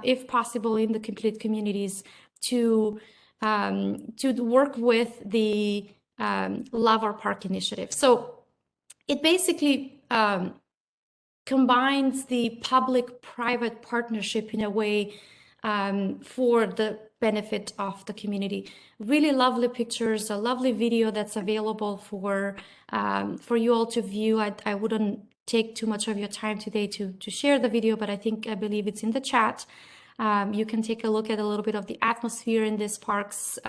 if possible in the complete communities, to work with the Love Our Park initiative. So it basically combines the public-private partnership in a way for the benefit of the community. Really lovely pictures, a lovely video that's available for you all to view. I wouldn't take too much of your time today to share the video, but I believe it's in the chat. You can take a look at a little bit of the atmosphere in these parks,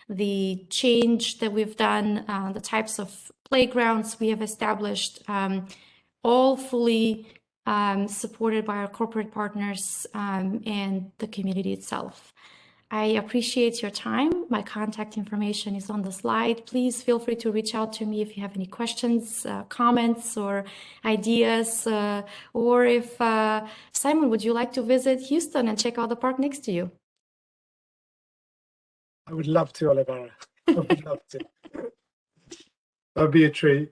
the change that we've done, the types of playgrounds we have established, all fully supported by our corporate partners and the community itself. I appreciate your time. My contact information is on the slide. Please feel free to reach out to me if you have any questions, comments, or ideas. Or if, Simon, would you like to visit Houston and check out the park next to you? I would love to, Olivera. I would love to. That'd be a treat.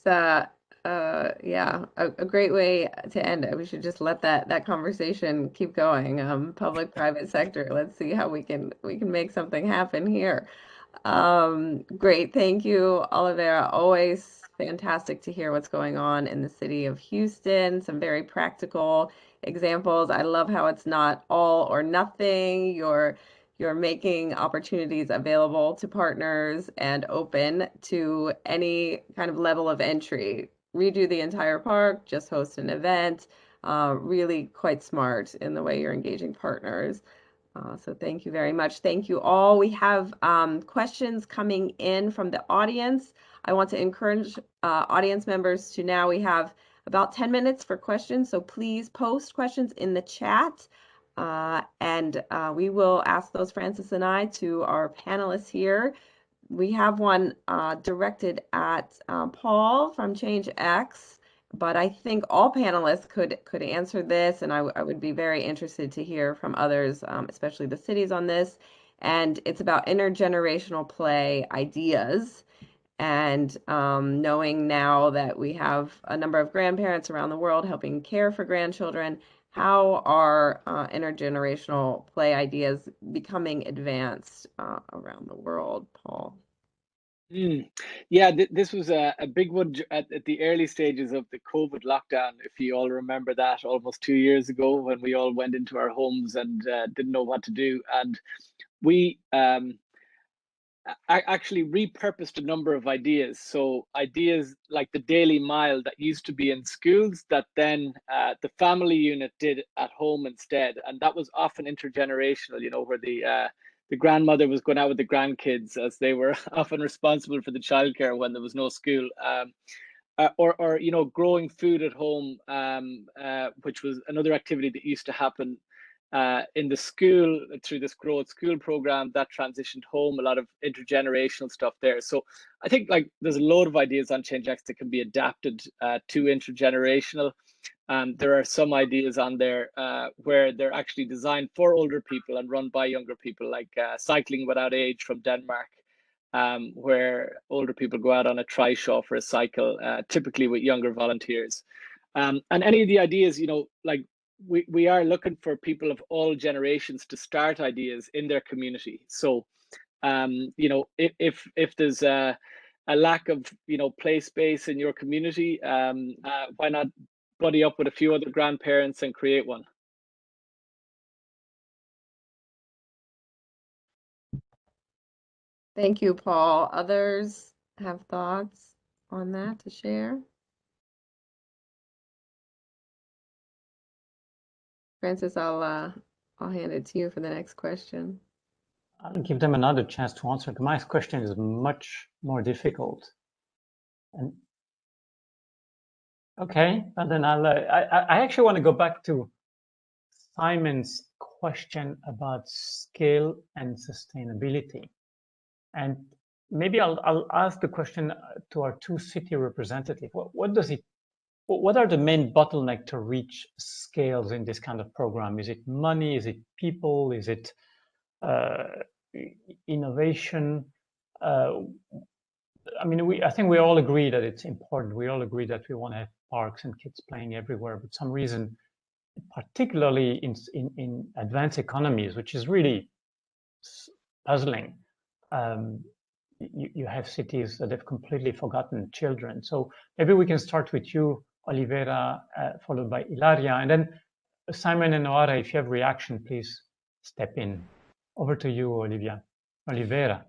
It's yeah, a great way to end it. We should just let that conversation keep going. Public-private sector. Let's see how we can make something happen here. Great, thank you, Olivera. Always fantastic to hear what's going on in the city of Houston. Some very practical examples. I love how it's not all or nothing. You're making opportunities available to partners and open to any kind of level of entry. Redo the entire park, just host an event. Really quite smart in the way you're engaging partners. So thank you very much. Thank you all. We have questions coming in from the audience. I want to encourage audience members to now, we have about 10 minutes for questions. So please post questions in the chat. And we will ask those, Francis and I, to our panelists here. We have one directed at Paul from Changex. But I think all panelists could answer this, and I would be very interested to hear from others, especially the cities, on this. And it's about intergenerational play ideas. And knowing now that we have a number of grandparents around the world helping care for grandchildren, how are intergenerational play ideas becoming advanced around the world, Paul? Yeah, this was a big one at the early stages of the COVID lockdown. If you all remember that, almost 2 years ago, when we all went into our homes and didn't know what to do. And we actually repurposed a number of ideas. So ideas like the Daily Mile that used to be in schools that then the family unit did at home instead. And that was often intergenerational, you know, where the grandmother was going out with the grandkids, as they were often responsible for the childcare when there was no school, or you know, growing food at home, which was another activity that used to happen in the school through this Grow at School program that transitioned home. A lot of intergenerational stuff there. So I think like there's a load of ideas on Changex that can be adapted to intergenerational. There are some ideas on there where they're actually designed for older people and run by younger people, like Cycling Without Age from Denmark, where older people go out on a trishaw for a cycle, typically with younger volunteers. And any of the ideas, you know, like we are looking for people of all generations to start ideas in their community. So, you know, if there's a lack of, you know, play space in your community, why not buddy up with a few other grandparents and create one? Thank you, Paul. Others have thoughts on that to share? Francis, I'll hand it to you for the next question. I'll give them another chance to answer. My question is much more difficult. And okay, and then I actually want to go back to Simon's question about scale and sustainability. And maybe I'll ask the question to our two city representatives. What are the main bottlenecks to reach scales in this kind of program? Is it money? Is it people? Is it innovation? I mean, I think we all agree that it's important. We all agree that we want to have parks and kids playing everywhere. But some reason, particularly in advanced economies, which is really puzzling, you have cities that have completely forgotten children. So maybe we can start with you, Olivera, followed by Ilaria, and then Simon and Noara, if you have reaction, please step in. Over to you, Olivera.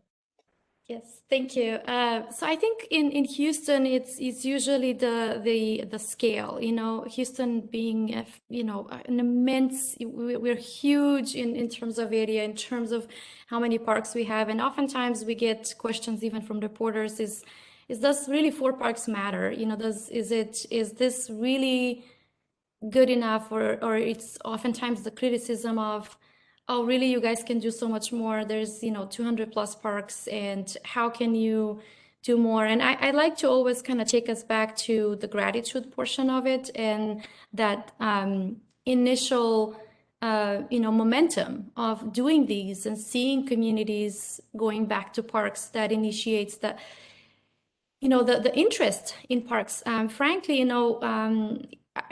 Yes, thank you. So I think in Houston, it's usually the scale. You know, Houston being you know, an immense. We're huge in terms of area, in terms of how many parks we have, and oftentimes we get questions even from reporters: is does really 4 parks matter? You know, is this really good enough, or it's oftentimes the criticism of, oh, really, you guys can do so much more. There's, you know, 200 plus parks, and how can you do more? And I like to always kind of take us back to the gratitude portion of it, and that initial, you know, momentum of doing these and seeing communities going back to parks that initiates that. the interest in parks. Frankly,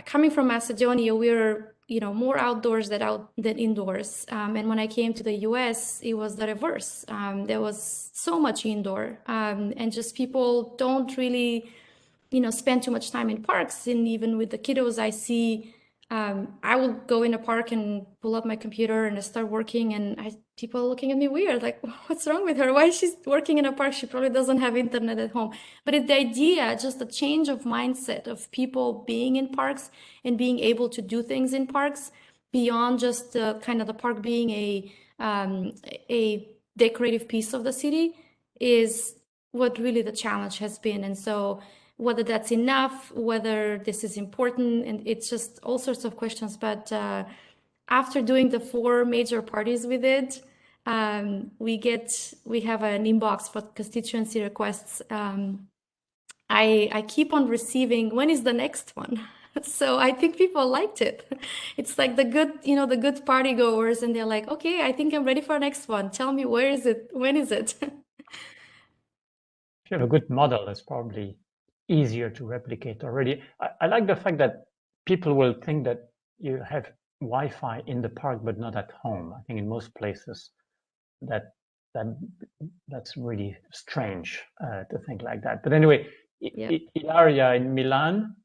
coming from Macedonia, we're more outdoors than indoors. And when I came to the US, it was the reverse. There was so much indoor, and just people don't really spend too much time in parks. And even with the kiddos, I see, I will go in a park and pull up my computer and I start working, and people are looking at me weird, like, what's wrong with her? Why is she working in a park? She probably doesn't have internet at home. But it's the idea, just the change of mindset of people being in parks and being able to do things in parks beyond just kind of the park being a decorative piece of the city is what really the challenge has been. And so whether that's enough, whether this is important, and it's just all sorts of questions. But after doing the 4 major parties we did, we have an inbox for constituency requests. I keep on receiving, when is the next one? So I think people liked it. It's like the good party goers, and they're like, okay, I think I'm ready for the next one. Tell me, where is it? When is it? If you have a good model, it's probably easier to replicate already. I like the fact that people will think that you have Wi-Fi in the park, but not at home. I think in most places that's really strange to think like that. But anyway, Ilaria, in Milan,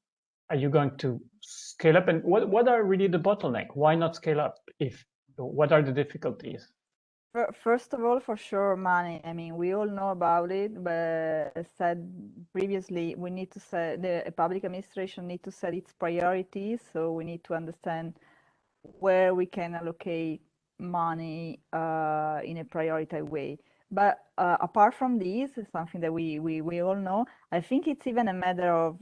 are you going to scale up? And what are really the bottleneck? Why not scale up? What are the difficulties? First of all, for sure, money. I mean, we all know about it, but as said previously, we need to set, the public administration need to set its priorities. So we need to understand where we can allocate money in a prioritized way. But apart from this, something that we all know, I think it's even a matter of,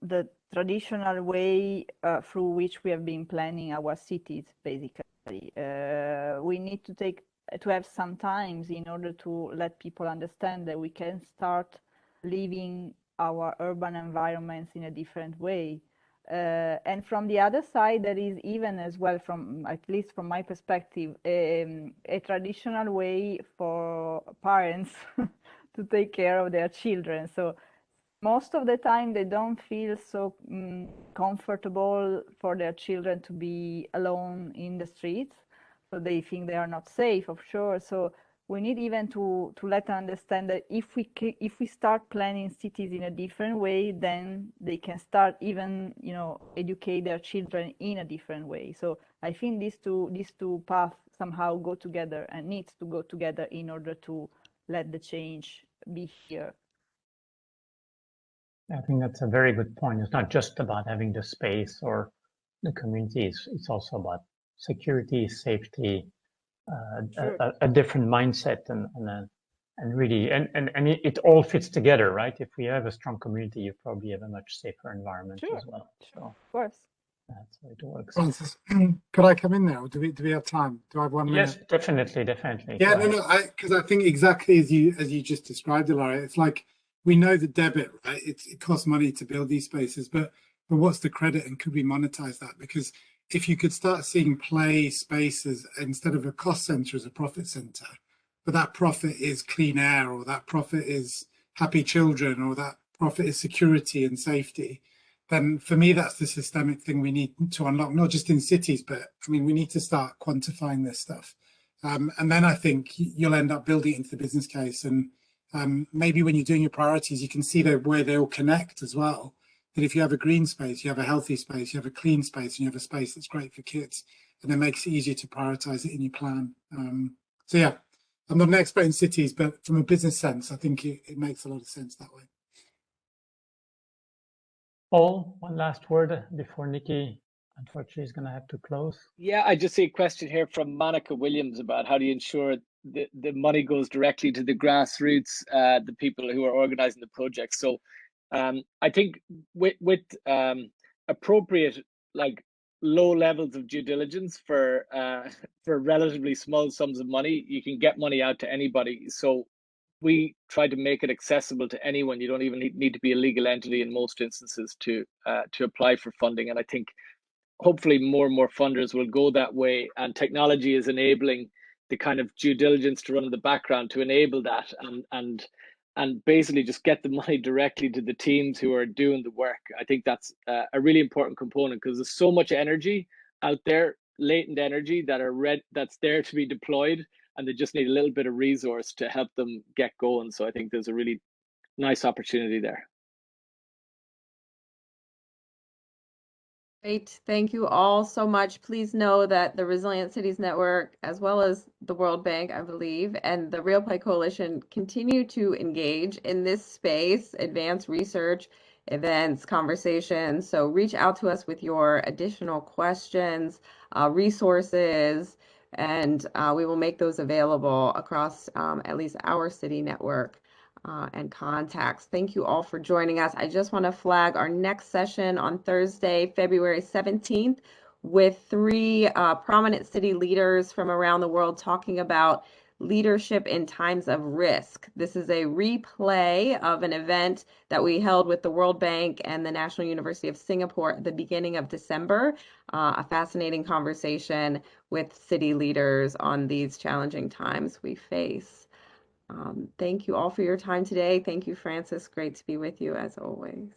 the traditional way through which we have been planning our cities, basically. We need to have some times in order to let people understand that we can start living our urban environments in a different way. And from the other side, there is even as well, from at least from my perspective, a traditional way for parents to take care of their children. So most of the time they don't feel so comfortable for their children to be alone in the streets. So they think they are not safe, of sure. So we need even to let them understand that if we start planning cities in a different way, then they can start even educate their children in a different way. So I think these two paths somehow go together and needs to go together in order to let the change be here. I think that's a very good point. It's not just about having the space or the communities. It's also about security, safety, Sure. a different mindset, and really, and it all fits together, right? If we have a strong community, you probably have a much safer environment Sure. as well. So of course, that's how it works. Francis, could I come in now? Do we have time? Do I have 1 minute? Yes, definitely. Yeah, no, because I think exactly as you just described, Ilaria, it's like we know the debit, right? It costs money to build these spaces, but what's the credit, and could we monetize that? Because if you could start seeing play spaces instead of a cost center as a profit center, but that profit is clean air, or that profit is happy children, or that profit is security and safety, then for me, that's the systemic thing we need to unlock, not just in cities, but I mean, we need to start quantifying this stuff. And then I think you'll end up building it into the business case. And maybe when you're doing your priorities, you can see where they all connect as well. That if you have a green space, you have a healthy space, you have a clean space, and you have a space that's great for kids, and it makes it easier to prioritize it in your plan. So yeah, I'm not an expert in cities, but from a business sense, I think it makes a lot of sense that way. Paul, one last word before Nikki, unfortunately, is going to have to close. Yeah, I just see a question here from Monica Williams about how do you ensure the money goes directly to the grassroots, the people who are organizing the project. So I think with appropriate, like, low levels of due diligence for relatively small sums of money, you can get money out to anybody. So we try to make it accessible to anyone. You don't even need to be a legal entity in most instances to apply for funding. And I think hopefully more and more funders will go that way, and technology is enabling the kind of due diligence to run in the background to enable that. And and basically just get the money directly to the teams who are doing the work. I think that's a really important component, because there's so much energy out there, latent energy that's there to be deployed, and they just need a little bit of resource to help them get going. So I think there's a really nice opportunity there. Great. Thank you all so much. Please know that the Resilient Cities Network, as well as the World Bank, I believe, and the Real Play Coalition continue to engage in this space, advance research, events, conversations. So reach out to us with your additional questions, resources, and we will make those available across at least our city network. And contacts. Thank you all for joining us. I just want to flag our next session on Thursday, February 17th, with 3 prominent city leaders from around the world talking about leadership in times of risk. This is a replay of an event that we held with the World Bank and the National University of Singapore at the beginning of December. A fascinating conversation with city leaders on these challenging times we face. Thank you all for your time today. Thank you, Francis. Great to be with you as always.